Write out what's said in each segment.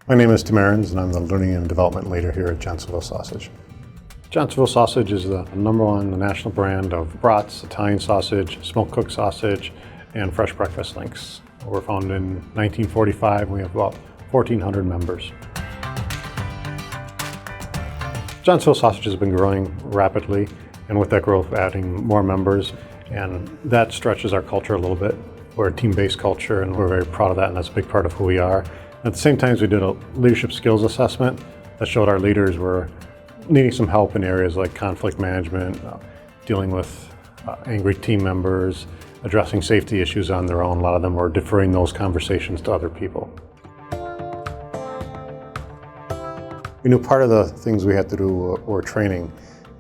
My name is Tim Ahrens, and I'm the Learning and Development Leader here at Johnsonville Sausage. Johnsonville Sausage is the #1 national brand of brats, Italian sausage, smoked cooked sausage, and fresh breakfast links. We're founded in 1945. We have about 1,400 members. Johnsonville Sausage has been growing rapidly, and with that growth, adding more members, and that stretches our culture a little bit. We're a team-based culture, and we're very proud of that, and that's a big part of who we are. At the same time, we did a leadership skills assessment that showed our leaders were needing some help in areas like conflict management, dealing with angry team members, addressing safety issues on their own. A lot of them were deferring those conversations to other people. We knew part of the things we had to do were training.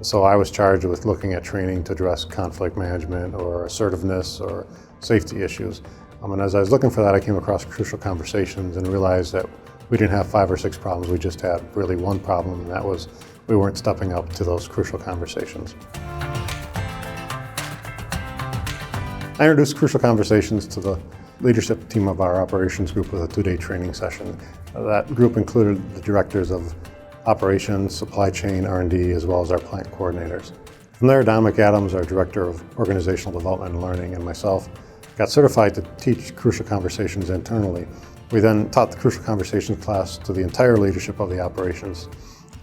So I was charged with looking at training to address conflict management or assertiveness or safety issues. And as I was looking for that, I came across Crucial Conversations and realized that we didn't have 5 or 6 problems. We just had really one problem, and that was we weren't stepping up to those crucial conversations. I introduced Crucial Conversations to the leadership team of our operations group with a 2-day training session. That group included the directors of operations, supply chain, R&D, as well as our plant coordinators. From there, Don McAdams, our director of organizational development and learning, and myself got certified to teach Crucial Conversations internally. We then taught the Crucial Conversations class to the entire leadership of the operations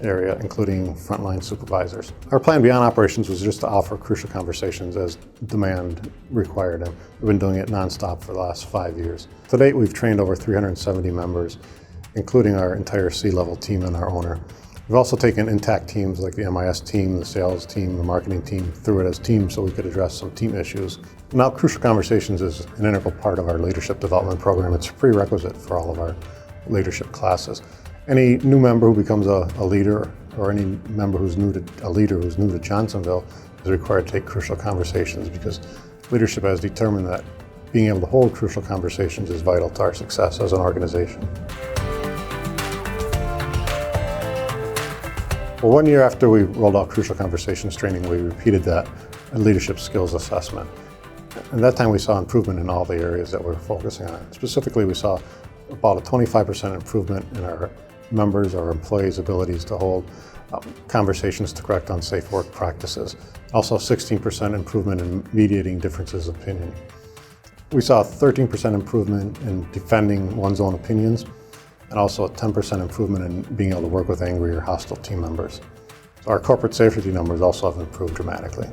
area, including frontline supervisors. Our plan beyond operations was just to offer Crucial Conversations as demand required, and we've been doing it nonstop for the last 5 years. To date, we've trained over 370 members, including our entire C-level team and our owner. We've also taken intact teams like the MIS team, the sales team, the marketing team through it as teams so we could address some team issues. Now, Crucial Conversations is an integral part of our leadership development program. It's a prerequisite for all of our leadership classes. Any new member who becomes a leader, or any member who's new to a leader who's new to Johnsonville, is required to take Crucial Conversations, because leadership has determined that being able to hold Crucial Conversations is vital to our success as an organization. Well, 1 year after we rolled out Crucial Conversations training, we repeated that leadership skills assessment. And that time we saw improvement in all the areas that we're focusing on. Specifically, we saw about a 25% improvement in our members, our employees' abilities to hold conversations to correct unsafe work practices. Also 16% improvement in mediating differences of opinion. We saw a 13% improvement in defending one's own opinions, and also a 10% improvement in being able to work with angry or hostile team members. Our corporate safety numbers also have improved dramatically.